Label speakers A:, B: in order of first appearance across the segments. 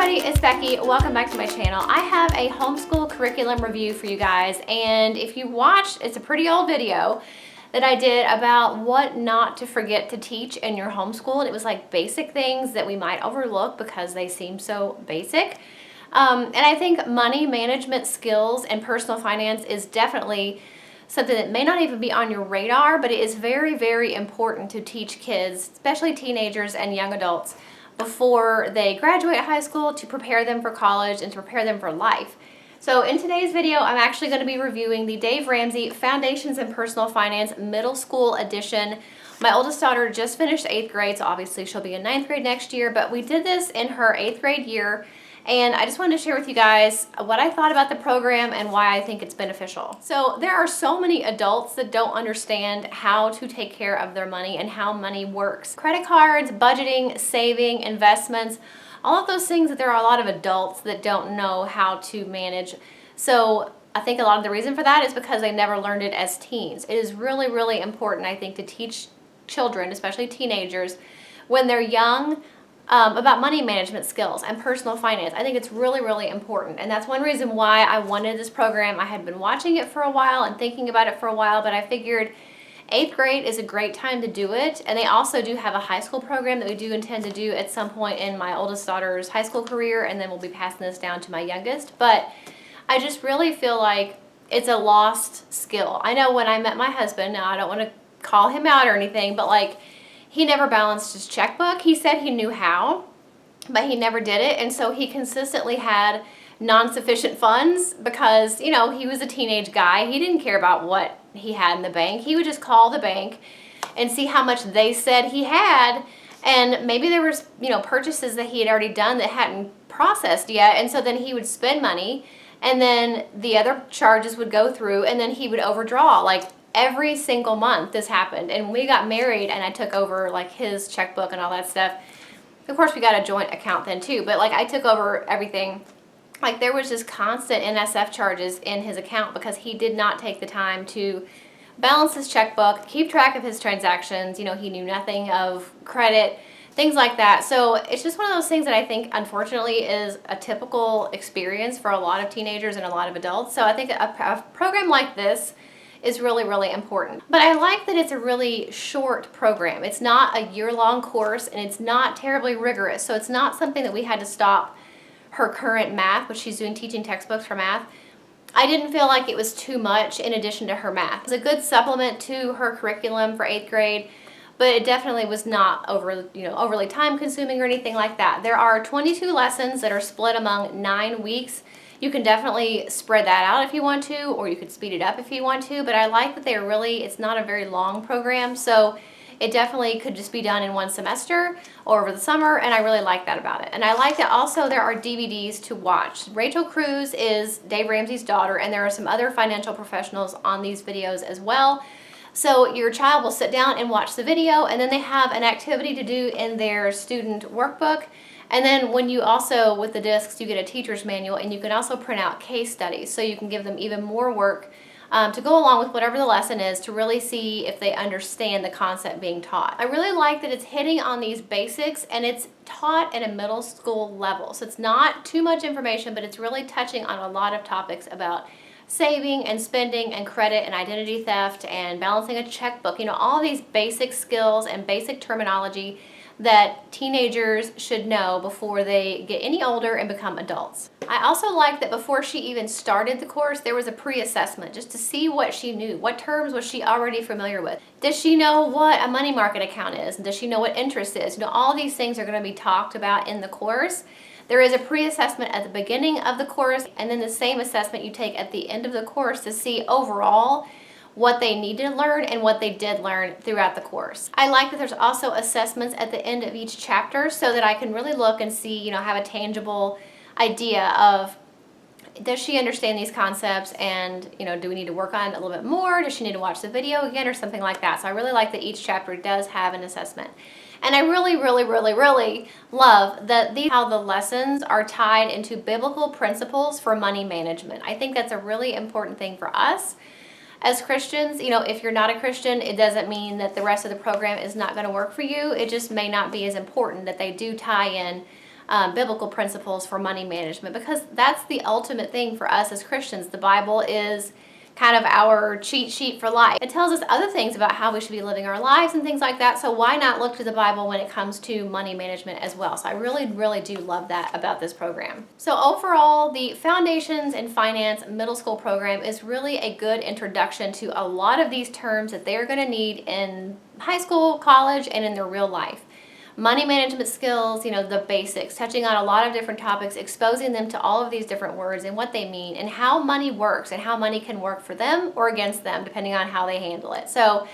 A: everybody, it's Becky. Welcome back to my channel. I have a homeschool curriculum review for you guys, and if you watched, it's a pretty old video that I did about what not to forget to teach in your homeschool, and it was like basic things that we might overlook because they seem so basic. And I think money management skills and personal finance is definitely something that may not even be on your radar, but it is very, very important to teach kids, especially teenagers and young adults, before they graduate high school, to prepare them for college and to prepare them for life. So in today's video, I'm actually going to be reviewing the Dave Ramsey Foundations in Personal Finance Middle School Edition. My oldest daughter just finished 8th grade, so obviously she'll be in 9th grade next year, but we did this in her 8th grade year. And I just wanted to share with you guys what I thought about the program and why I think it's beneficial. So there are so many adults that don't understand how to take care of their money and how money works. Credit cards, budgeting, saving, investments, all of those things that there are a lot of adults that don't know how to manage. So I think a lot of the reason for that is because they never learned it as teens. It is really, really important, I think, to teach children, especially teenagers, when they're young, about money management skills and personal finance. I think it's really, really important. And that's one reason why I wanted this program. I had been watching it for a while and thinking about it for a while, but I figured 8th grade is a great time to do it. And they also do have a high school program that we do intend to do at some point in my oldest daughter's high school career, and then we'll be passing this down to my youngest. But I just really feel like it's a lost skill. I know when I met my husband, now I don't want to call him out or anything, but like, he never balanced his checkbook. He said he knew how, but he never did it. And so he consistently had non-sufficient funds because, you know, he was a teenage guy. He didn't care about what he had in the bank. He would just call the bank and see how much they said he had. And maybe there was, you know, purchases that he had already done that hadn't processed yet. And so then he would spend money, and then the other charges would go through, and then he would overdraw. Like, every single month this happened. And when we got married and I took over like his checkbook and all that stuff, of course we got a joint account then too, but like I took over everything. Like, there was just constant NSF charges in his account because he did not take the time to balance his checkbook, keep track of his transactions. You know, he knew nothing of credit, things like that. So it's just one of those things that I think unfortunately is a typical experience for a lot of teenagers and a lot of adults. So I think a program like this is really, really important. But I like that it's a really short program. It's not a year-long course, and it's not terribly rigorous. So it's not something that we had to stop her current math, which she's doing teaching textbooks for math. I didn't feel like it was too much in addition to her math. It's a good supplement to her curriculum for 8th grade, but it definitely was not overly time-consuming or anything like that. There are 22 lessons that are split among 9 weeks. You can definitely spread that out if you want to, or you could speed it up if you want to, but I like that it's not a very long program, so it definitely could just be done in one semester or over the summer, and I really like that about it. And I like that also there are DVDs to watch. Rachel Cruz is Dave Ramsey's daughter, and there are some other financial professionals on these videos as well. So your child will sit down and watch the video, and then they have an activity to do in their student workbook. And then when you also, with the discs, you get a teacher's manual, and you can also print out case studies, so you can give them even more work to go along with whatever the lesson is to really see if they understand the concept being taught. I really like that it's hitting on these basics, and it's taught at a middle school level. So it's not too much information, but it's really touching on a lot of topics about saving and spending and credit and identity theft and balancing a checkbook. You know, all these basic skills and basic terminology that teenagers should know before they get any older and become adults. I also like that before she even started the course, there was a pre-assessment just to see what she knew. What terms was she already familiar with? Does she know what a money market account is? Does she know what interest is? You know, all these things are going to be talked about in the course. There is a pre-assessment at the beginning of the course, and then the same assessment you take at the end of the course to see overall what they needed to learn and what they did learn throughout the course. I like that there's also assessments at the end of each chapter so that I can really look and see, you know, have a tangible idea of, does she understand these concepts, and, you know, do we need to work on it a little bit more? Does she need to watch the video again or something like that? So I really like that each chapter does have an assessment. And I really, really, really, really love that how the lessons are tied into biblical principles for money management. I think that's a really important thing for us as Christians. You know, if you're not a Christian, it doesn't mean that the rest of the program is not going to work for you. It just may not be as important that they do tie in biblical principles for money management, because that's the ultimate thing for us as Christians. The Bible is kind of our cheat sheet for life. It tells us other things about how we should be living our lives and things like that. So why not look to the Bible when it comes to money management as well? So I really, really do love that about this program. So overall, the Foundations in Finance middle school program is really a good introduction to a lot of these terms that they're going to need in high school, college, and in their real life. Money management skills, the basics, touching on a lot of different topics, exposing them to all of these different words and what they mean and how money works and how money can work for them or against them depending on how they handle it. So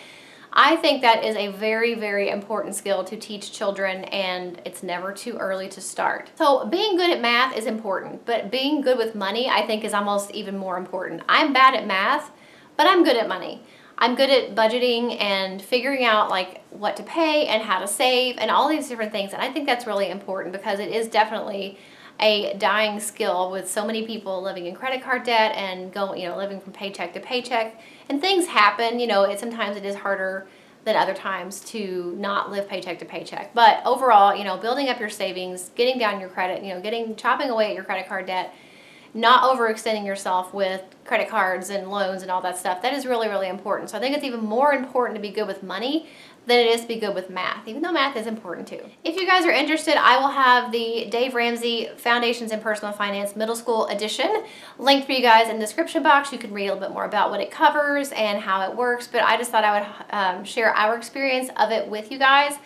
A: I think that is a very, very important skill to teach children, and it's never too early to start. So being good at math is important, but being good with money I think is almost even more important. I'm bad at math, but I'm good at money. I'm good at budgeting and figuring out like what to pay and how to save and all these different things. And I think that's really important because it is definitely a dying skill with so many people living in credit card debt and living from paycheck to paycheck. And things happen, sometimes it is harder than other times to not live paycheck to paycheck. But overall, building up your savings, getting down your credit, chopping away at your credit card debt, not overextending yourself with credit cards and loans and all that stuff. That is really, really important. So I think it's even more important to be good with money than it is to be good with math, even though math is important too. If you guys are interested, I will have the Dave Ramsey Foundations in Personal Finance Middle School edition linked for you guys in the description box. You can read a little bit more about what it covers and how it works, but I just thought I would share our experience of it with you guys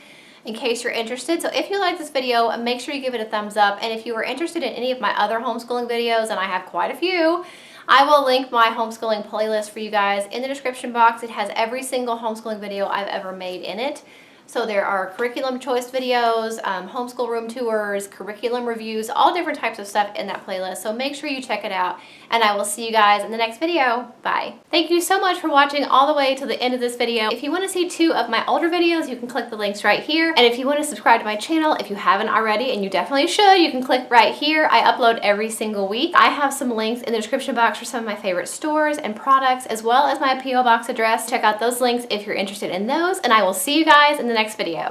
A: in case you're interested. So if you like this video, make sure you give it a thumbs up. And if you are interested in any of my other homeschooling videos, and I have quite a few, I will link my homeschooling playlist for you guys in the description box. It has every single homeschooling video I've ever made in it. So there are curriculum choice videos, homeschool room tours, curriculum reviews, all different types of stuff in that playlist. So make sure you check it out, and I will see you guys in the next video. Bye. Thank you so much for watching all the way to the end of this video. If you want to see 2 of my older videos, you can click the links right here. And if you want to subscribe to my channel, if you haven't already, and you definitely should, you can click right here. I upload every single week. I have some links in the description box for some of my favorite stores and products, as well as my P.O. Box address. Check out those links if you're interested in those, and I will see you guys in the next video.